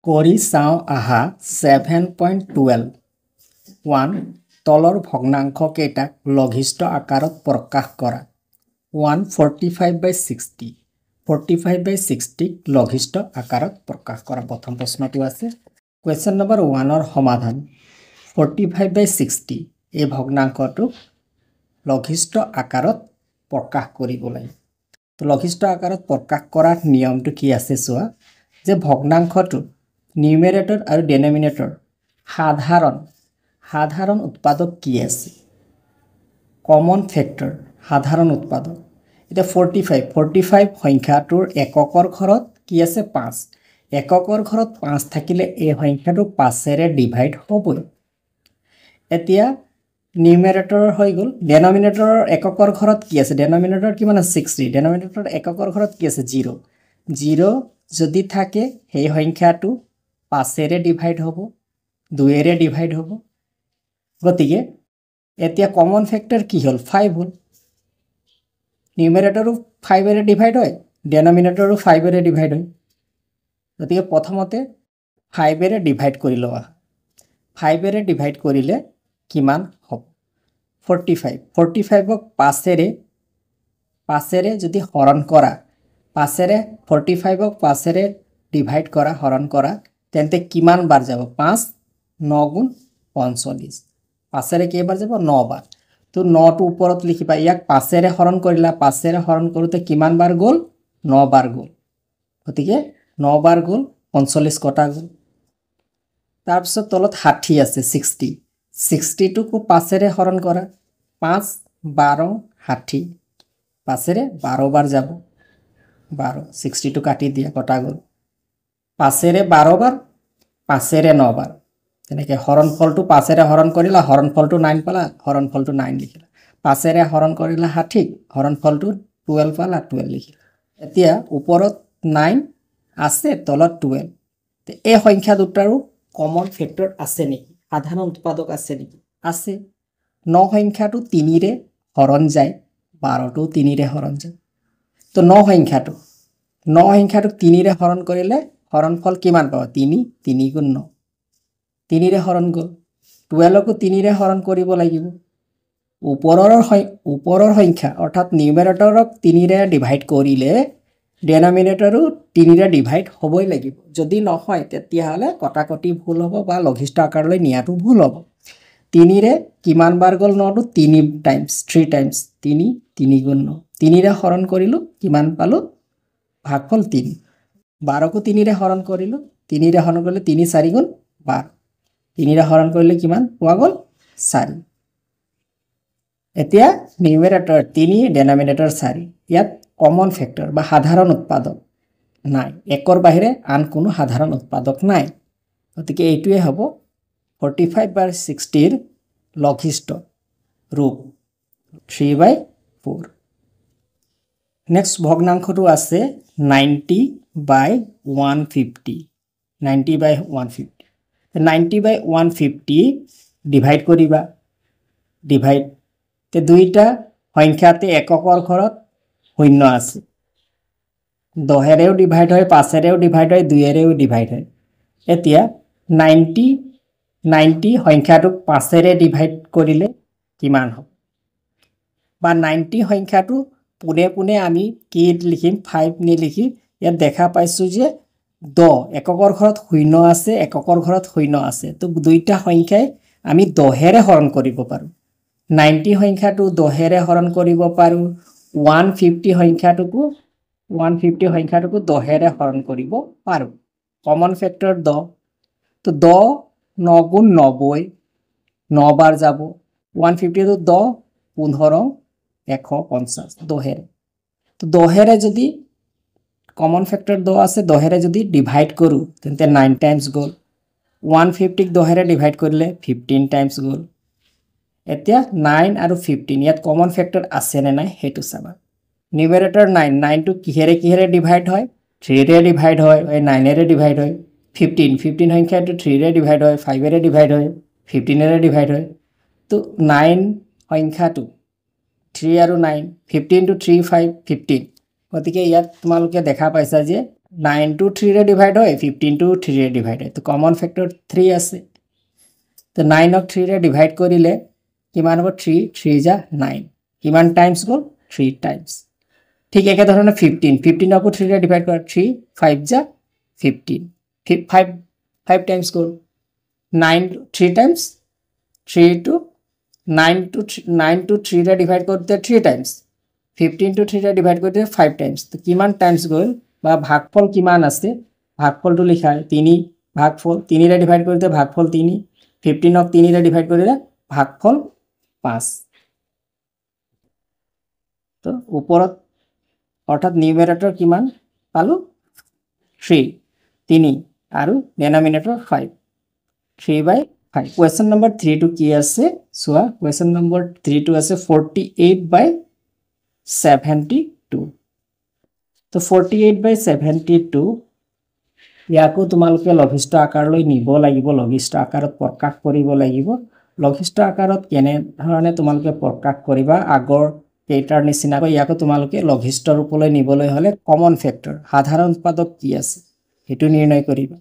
কৰি চাওঁ আহা 7.12 1 তলৰ ভগ্নাংশ কেইটাক লঘিষ্ঠ আকাৰত প্ৰকাশ কৰা 145/60 45/60 লঘিষ্ঠ আকাৰত প্ৰকাশ কৰা প্ৰথম প্ৰশ্নটো আছে কোৱেশ্চন নম্বৰ 1 ৰ সমাধান 45/60 এই ভগ্নাংশটো লঘিষ্ঠ আকাৰত প্ৰকাশ কৰিব লাগে তো লঘিষ্ঠ আকাৰত প্ৰকাশ কৰাৰ নিয়মটো কি আছে চোৱা যে ভগ্নাংশটো নিউমেৰেটৰ আৰু ডেনোমিনেটৰ সাধাৰণ উৎপাদক কি আছে কমন ফেক্টৰ সাধাৰণ উৎপাদক এটা 45 সংখ্যাটোৰ এককৰ ঘৰত কি আছে 5 এককৰ ঘৰত 5 থাকিলে এই সংখ্যাটো 5 এৰে ডিভাইড হ'বই এতিয়া নিউমেৰেটৰৰ হৈ গল ডেনোমিনেটৰৰ এককৰ ঘৰত কি আছে ডেনোমিনেটৰ কিমান আছে 60 ডেনোমিনেটৰৰ এককৰ ঘৰত কি আছে 0 যদি থাকে সেই সংখ্যাটো 5 এৰে ডিভাইড হ'ব 2 এৰে ডিভাইড হ'ব গতিকে এতিয়া কমন ফেক্টৰ কি হল 5 হল নিউমেৰেটৰো 5 এৰে ডিভাইড হয় ডেনোমিনেটৰো 5 এৰে ডিভাইড হয় গতিকে প্ৰথমতে 5 এৰে ডিভাইড কৰি লওয়া 5 এৰে ডিভাইড কৰিলে কিমান হ'ব 45ক 5 এৰে যদি হৰণ কৰা 5 এৰে 45ক 5 এৰে ডিভাইড কৰা হৰণ কৰা তেন্তে কিমান বাৰ যাব 5 9 গুণ 45 5 এৰে কেইবাৰ যাব 9 বাৰ তো 9 টো ওপৰত লিখিবা ইয়াক 5 এৰে হৰণ কৰিলা 5 এৰে হৰণ কৰোতে কিমান বাৰ গল 9 বাৰ গল গতিকে 9 বাৰ গল 45 কটা গল তাৰ পিছত তলত 60 আছে 60 টো 5 এৰে হৰণ কৰা 5 12 60 5 এৰে 12 বাৰ যাব 12 60 টো কাটি দিয়া কটা গল 5 এৰে 12 বাৰ 5 এৰে 9 বাৰ তেনেকে হৰণফলটো 5 এৰে হৰণ কৰিলা হৰণফলটো 9 পালা হৰণফলটো 9 লিখিলা 5 এৰে হৰণ কৰিলা 60 হৰণফলটো 12 পালা 12 লিখিলা এতিয়া ওপৰত 9 আছে তলত 12 তে এই সংখ্যা দুটাৰো কমন ফেক্টৰ আছে নেকি সাধাৰণ উৎপাদক আছে নেকি আছে 9 সংখ্যাটো 3 ৰে হৰণ যায় 12 টো 3 ৰে হৰণ যায় তো 9 সংখ্যাটো 3 ৰে হৰণ কৰিলে হৰণফল কিমান পাব 3 গুণ 9 3 ৰে হৰণ গল 12 কো 3 ৰে হৰণ কৰিব লাগিব ওপৰৰ সংখ্যা অৰ্থাৎ নিউমেৰেটৰক 3 ৰে ডিভাইড কৰিলে ডেনোমিনেটৰো 3 ৰে ডিভাইড হ'বই লাগিব যদি নহয় তেতিয়া হলে কটাকটি ভুল হ'ব বা লঘিষ্ঠ আকাৰলৈ নিয়াটো ভুল হ'ব 3 ৰে কিমান বাৰ গল 9 টো 3 টাইমছ 3 টাইমছ 3 গুণ 9 3 ৰে হৰণ কৰিলো কিমান পালো ভাগফল 3 12 কো 3 ৰে হৰণ কৰিলো 3 ৰে হৰণ কৰিলে 3 4 গুণ 12 3 ৰে হৰণ কৰিলে কিমান পোৱা গল 4 এতিয়া নিউমেৰেটৰ 3 ডেনোমিনেটৰ 4 ইয়াত কমন ফেক্টৰ বা সাধাৰণ উৎপাদক নাই একৰ বাহিৰে আন কোনো সাধাৰণ উৎপাদক নাই গতিকে এইটোৱে হ'ব 45/60 ৰ লঘিষ্ঠ ৰূপ 3/4 নেক্সট ভগ্নাংশটো আছে 90/150 90/150 ডিভাইড কৰিবা ডিভাইড তে দুইটা সংখ্যাতে এককৰ ঘৰত 0 আছে 10 এৰেও ডিভাইড হয় 5 এৰেও ডিভাইড হয় 2 এৰেও ডিভাইড হয় এতিয়া 90 সংখ্যাটোক 5 এৰে ডিভাইড কৰিলে কিমান হ'ব বা 90 সংখ্যাটো পুনে আমি কি লিখিম 5 নি লিখি ইয়াত দেখা পাইছো যে 10 এককৰ ঘৰত 0 আছে এককৰ ঘৰত 0 আছে তো দুইটা সংখ্যাই আমি 10 এৰে হৰণ কৰিব পাৰো 90 সংখ্যাটো 10 এৰে হৰণ কৰিব পাৰো 150 সংখ্যাটোকো 10 এৰে হৰণ কৰিব পাৰো কমন ফেক্টৰ 10 তো 10 9 গুণ 90 9 বাৰ যাব 150 তো 10 15 150 10 এৰে তো 10 এৰে যদি কমন ফেক্টৰ 10 আছে 10 এৰে যদি ডিভাইড কৰো তেন্তে 9 টাইমছ গল 150 ক 10 এৰে ডিভাইড কৰিলে 15 টাইমছ গল এতিয়া 9 আৰু 15 ইয়াত কমন ফেক্টৰ আছে নে নাই হেতু চাবা নিউমেৰেটৰ 9 টো কিহেৰে ডিভাইড হয় 3 ৰে ডিভাইড হয় 9 এৰে ডিভাইড হয় 15 সংখ্যাটো 3 ৰে ডিভাইড হয় 5 এৰে ডিভাইড হয় 15 এৰে ডিভাইড হয় তো 9 সংখ্যাটো 3 আৰু 9 15 to 3 5 15 গতিকে ইয়াত তোমালোকে দেখা পাইছা যে 9 to 3 रे डिवाइड হয় 15 to 3 रे डिवाइड হয় তো কমন ফ্যাক্টর 3 আছে তো 9 ক 3 रे ডিভাইড কৰিলে কিমান হ'ব 3 3 যা 9 কিমান টাইমস গল 3 টাইমস ঠিক একে ধৰণে 15 15 ক 3 ৰে ডিভাইড কৰা 3 5 যা 15 5 5 Times goal 9 3 Times 3 to 9 to 3 रे डिवाइड করতে 3 টাইমস 15 to 3 रे डिवाइड করতে 5 টাইমস তো কিমান টাইমস গল বা ভাগফল কিমান আছে ভাগফলটো লিখা হয় 3 ভাগফল 3 রে ডিভাইড করতে ভাগফল 3 15 ক 3 রে ডিভাইড কৰিলে ভাগফল 5 তো ওপৰত অৰ্থাৎ নিউমেৰেটৰ কিমান পালো 3 3 আৰু ডেনোমিনেটৰ 5 3/5 क्वेश्चन नंबर 3 टू কি আছে সোয়া क्वेश्चन नंबर 3 टू আছে 48/72 তো 48/72 ইয়াকো তোমালোকে লঘিষ্ঠ আকাৰলৈ নিব লাগিব লঘিষ্ঠ আকাৰত প্ৰকাশ কৰিব লাগিব লঘিষ্ঠ আকাৰত কেনে ধৰণে তোমালোকে প্ৰকাশ কৰিবা আগৰ কেইটাৰ নিচিনাকৈ ইয়াকো তোমালোকে লঘিষ্ঠ ৰূপলৈ নিবলৈ হলে কমন ফ্যাক্টৰ সাধাৰণ উৎপাদক কি আছে হেতু নিৰ্ণয় কৰিবা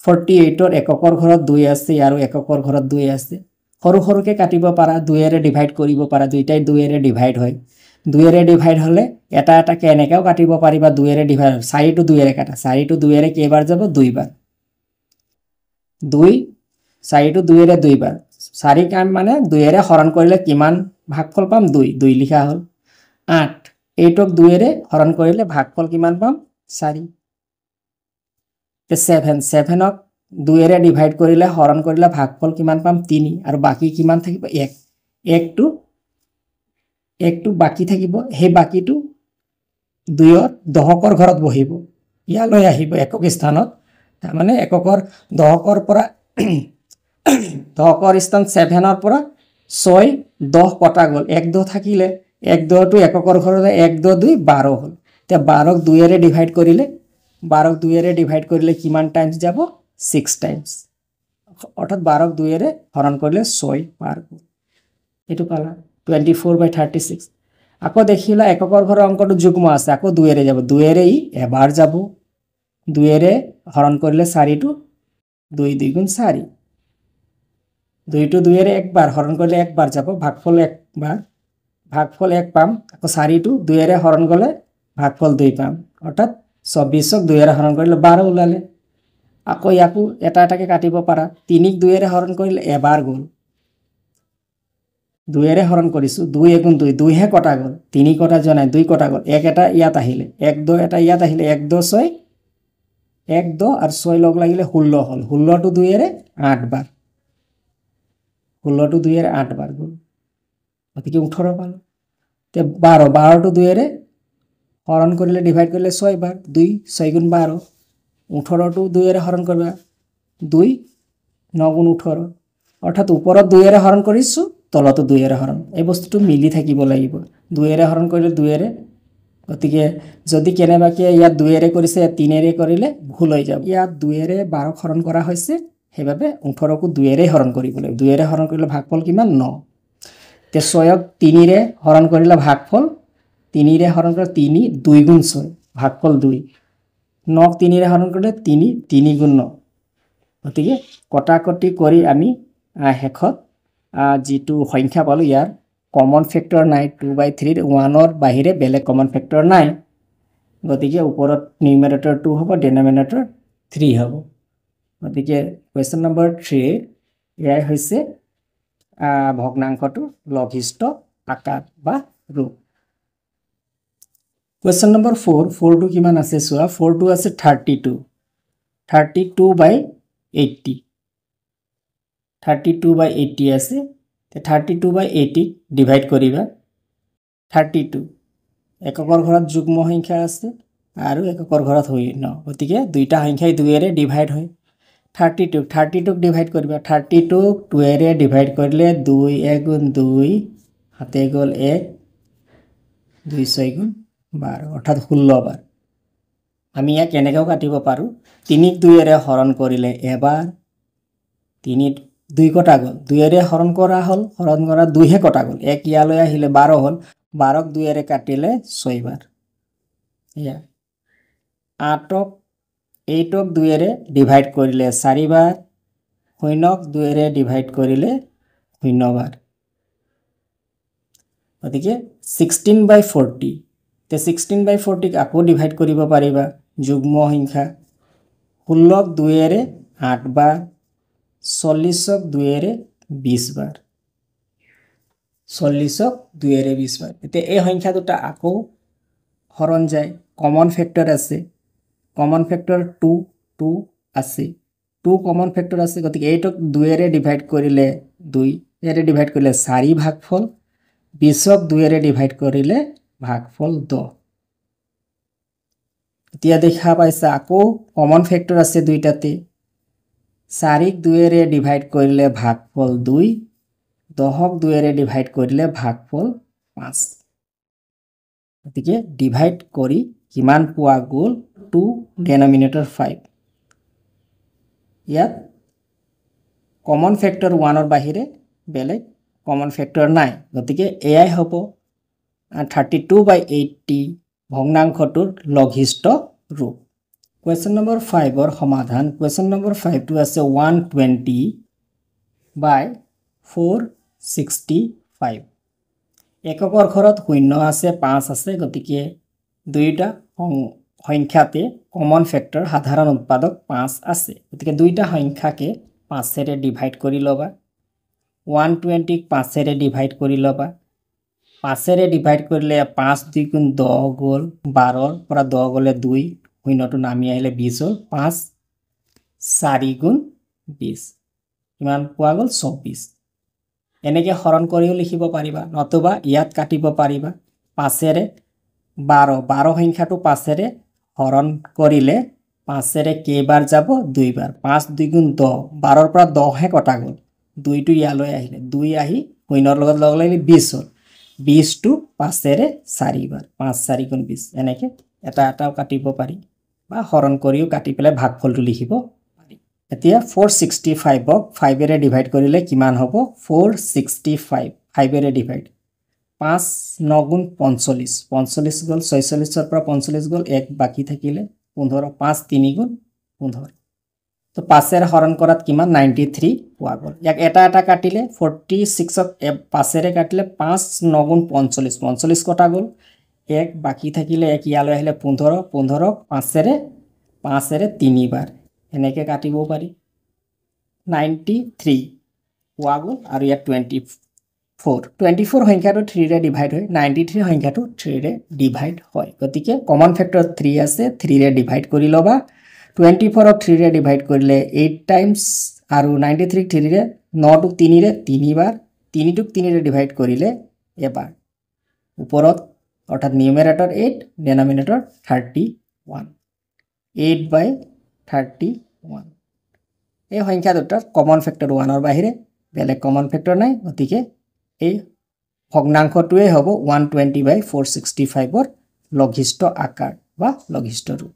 48 ৰ এককৰ ঘৰত 2 আছে আৰু এককৰ ঘৰত 2 আছে সৰু সৰুকে কাটিব পাৰা 2 এৰে ডিভাইড কৰিব পাৰা দুইটাই 2 এৰে ডিভাইড হয় 2 এৰে ডিভাইড হলে এটা এটা কেনেকাও কাটিব পাৰিবা 2 এৰে ডিভাইড 4 টু 2 এৰে কাটা 4 টু 2 এৰে কেইবাৰ যাব 2 বাৰ 2 4 টু 2 এৰে 2 বাৰ 4 কাম মানে 2 এৰে হৰণ কৰিলে কিমান ভাগফল পাম 2 2 লিখা হল 8 8 ক 2 এৰে হৰণ কৰিলে ভাগফল কিমান পাম 4 7 7 ক 2 এৰে ডিভাইড কৰিলে হৰণ কৰিলে ভাগফল কিমান পাম 3 আৰু বাকি কিমান থাকিব 1 1 টু বাকি থাকিব হে বাকিটো 2 ৰ দহকৰ ঘৰত বহিব ইয়ালৈ আহিব একক স্থানত তাৰ মানে এককৰ দহকৰ পৰা দহকৰ স্থান 7 ৰ পৰা 6 10 কটা গল 1 2 থাকিলে 1 2 টু এককৰ ঘৰত 1 2 2 12 হল তে 12 ক 2 এৰে ডিভাইড কৰিলে 12 ক 2 এৰে ডিভাইড কৰিলে কিমান টাইমস যাব 6 টাইমস অৰ্থাৎ 12 ক 2 এৰে হৰণ কৰিলে 6 পাৰ গল এটো পালা 24/36 আকৌ দেখিলা এককৰ ঘৰৰ অংকটো যুগ্ম আছে আকৌ 2 এৰে যাব 2 এৰে ই এবাৰ যাব 2 এৰে হৰণ কৰিলে 4 টু 2 2 গুণ 4 2 টু 2 এৰে একবাৰ হৰণ কৰিলে একবাৰ যাব ভাগফল একবাৰ ভাগফল 1 পাম আকৌ 4 টু 2 এৰে হৰণ কৰিলে ভাগফল 2 পাম অৰ্থাৎ 24 ক 2 এৰে হৰণ কৰিলে 12 ওলালে আকৌ ইয়াকো এটা এটাকে কাটিব পাৰা 3 ক 2 এৰে হৰণ কৰিলে এবাৰ গল 2 এৰে হৰণ কৰিছো 2 1 2 2 হে কটা গল 3 কটা যোৱা নাই 2 কটা গল 1 এটা ইয়াত আহিলে 1 2 এটা ইয়াত আহিলে 1 2 6 1 2 আৰু 6 লগ লাগিলে 16 হল 16 টু 2 এৰে 8 বাৰ 16 টু 2 এৰে 8 বাৰ গল গতিকে 18 পালো তে 12 12 টু 2 এৰে হৰণ কৰিলে ডিভাইড কৰিলে 6 বাৰ 2 6 গুণ 12 18 টু 2 এৰে হৰণ কৰিবা 2 9 গুণ 18 অৰ্থাৎ ওপৰত 2 এৰে হৰণ কৰিছো তলতো 2 এৰে হৰণ এই বস্তুটো মিলি থাকিব লাগিব 2 এৰে হৰণ কৰিলে 2 এৰে গতিকে যদি কেনেবাকে ইয়াত 2 এৰে কৰিছে 3 এৰে কৰিলে ভুল হৈ যাব ইয়াত 2 এৰে 12 হৰণ কৰা হৈছে হেবাবে 18 কো 2 এৰে হৰণ কৰিব লাগিব 2 এৰে হৰণ কৰিলে ভাগফল কিমান 9 তে 6 ক 3 এৰে হৰণ কৰিলে ভাগফল 3 এৰে হৰণ কৰিলে 3 2 গুণ 6 ভাগফল 2 9 ক 3 এৰে হৰণ কৰিলে 3 3 গুণ 9 গতিকে কটাকটি কৰি আমি হেখত যেটো সংখ্যা পালো ইয়াৰ কমন ফ্যাক্টৰ নাই 2/3 1 ৰ বাহিৰে বেলেগ কমন ফ্যাক্টৰ নাই গতিকে ওপৰত নিউমেৰেটৰ 2 হ'ব ডেনোমিনেটৰ 3 হ'ব গতিকে কোৱেশ্চন নম্বৰ 3 ইয়াৰ হৈছে ভগ্নাংশটো লঘিষ্ঠ আকাৰ বা ৰূপ কোৱেশ্চন নম্বৰ 4 4 টু কিমান আছে সোৱা 4 টু আছে 32 32/80 32/80 আছে 32/80 ডিভাইড কৰিবা 32 এককৰ ঘৰত যুগ্ম সংখ্যা আছে আৰু এককৰ ঘৰত হয় ন গতিকে দুইটা সংখ্যাই 2 এৰে ডিভাইড হয় 32 ক ডিভাইড কৰিবা 32 ক 2 এৰে ডিভাইড কৰিলে 2 1 গুণ 2 হাতে গল 1 2 6 গুণ 12 অৰ্থাৎ 16 বাৰ আমি ইয়াক কেনেকৈ কাটিব পাৰো 3 ক 2 এৰে হৰণ কৰিলে এবাৰ 3 2 কটা গল 2 এৰে হৰণ কৰা 2 হে কটা গল 1 ইয়ালৈ আহিলে 12 হল 12 ক 2 এৰে কাটিলে 6 বাৰ ইয়া 8ক 8ক 2ৰে ডিভাইড কৰিলে 4 বাৰ 0ক 2ৰে ডিভাইড কৰিলে 0 বাৰ গতিকে 16/40 তে 16/40 ক আকৌ ডিভাইড কৰিব পাৰিবা যুগ্ম সংখ্যা 16ক 2ৰে 8 বাৰ 40ক 2ৰে 20 বাৰ 40ক 2ৰে 20 বাৰ তে এই সংখ্যা দুটা আকৌ হৰণ যায় কমন ফ্যাক্টৰ আছে কমন ফ্যাক্টৰ 2 2 আছে 2 কমন ফ্যাক্টৰ আছে গতিকে 8ক 2ৰে ডিভাইড কৰিলে 2 এৰে ডিভাইড কৰিলে 4 ভাগফল 20ক 2ৰে ডিভাইড কৰিলে ভাগফল 10 এতিয়া দেখা পাইছা আকৌ কমন ফ্যাক্টৰ আছে দুইটাতে 4ক 2ৰে ডিভাইড কৰিলে ভাগফল 2 10ক 2ৰে ডিভাইড কৰিলে ভাগফল 5 গতিকে ডিভাইড কৰি কিমান পোৱা গ'ল 2 ডিনোমিনেটৰ 5 ইয়াত কমন ফ্যাক্টৰ 1 ৰ বাহিৰে বেলেগ কমন ফ্যাক্টৰ নাই গতিকে এআই হ'ব 32/80 ভগ্নাংশটোৰ লঘিষ্ঠ ৰূপ কোৱেশ্চন নম্বৰ 5 ৰ সমাধান কোৱেশ্চন নম্বৰ 5 টো আছে 120/465 এককৰ ঘৰত 0 আছে 5 আছে গতিকে দুইটা সংখ্যাতে কমন ফ্যাক্টৰ সাধাৰণ উৎপাদক 5 আছে গতিকে দুইটা সংখ্যাকে 5 ৰে ডিভাইড কৰি লবা 120 ক 5 ৰে ডিভাইড কৰি লবা 5 ৰে ডিভাইড কৰিলে 5 2 গুণ 10 গল 12 ৰ পৰা 10 গলে 2 শূন্যটো নামি আহিলে 20 হল 5 4 গুণ 20 কিমান পোৱা গল 24 এনেকে হৰণ কৰিও লিখিব পাৰিবা নতুবা ইয়াত কাটিব পাৰিবা 5 ৰে 12 সংখ্যাটো 5 ৰে হৰণ কৰিলে 5 ৰে কেইবাৰ যাব 2 বাৰ 5 2 গুণ 10 12 ৰ পৰা 10 হে কটা গল 2 টো ইয়ালৈ আহিলে 2 আহি শূন্যৰ লগত লগ লাগিলে 20 হল 20 টো 5 ৰে 4 বাৰ 5 4 গুণ 20 এনেকে এটা এটাও কাটিব পাৰি বা হৰণ কৰিও কাটি পেলে ভাগফলটো লিখিব পাৰি এতিয়া 465 ক 5 ৰে ডিভাইড কৰিলে কিমান হ'ব 465 5 ৰে ডিভাইড 5 9 গুণ 45 45 গল 46 ৰ পৰা 45 গল 1 বাকি থাকিলে 15 5 3 গুণ 15 তো 5 ৰে হৰণ কৰাত কিমান 93 পোৱা গল ইয়াক এটা এটা কাটিলে 46 ক 5 ৰে কাটিলে 5 9 গুণ 45 45 কটা গল 1 বাকি থাকিলে 1 ইয়ালৈ আহিলে 15 15 5 ৰে 3 বাৰ এনেকে কাটিব পাৰি 93 পোৱা গল আৰু ইয়াত 24 সংখ্যাটো 3 ৰে ডিভাইড হয় 93 সংখ্যাটো 3 ৰে ডিভাইড হয় গতিকে কমন ফ্যাক্টৰ 3 আছে 3 ৰে ডিভাইড কৰি লবা 24 ক 3 ৰে ডিভাইড কৰিলে 8 টাইমছ আৰু 93 3 ৰে 9 টো 3 ৰে 3 বাৰ 3 টোক 3 ৰে ডিভাইড কৰিলে এবাৰ ওপৰত অৰ্থাৎ নিউমেৰেটৰ 8 ডিনোমিনেটৰ 31 8/31 এই সংখ্যা দুটাৰ কমন ফ্যাক্টৰ 1 ৰ বাহিৰে বেলেগ কমন ফ্যাক্টৰ নাই গতিকে এই ভগ্নাংশটোৱে হ'ব 120/465 ৰ লঘিষ্ঠ আকাৰ বা লঘিষ্ঠ ৰূপ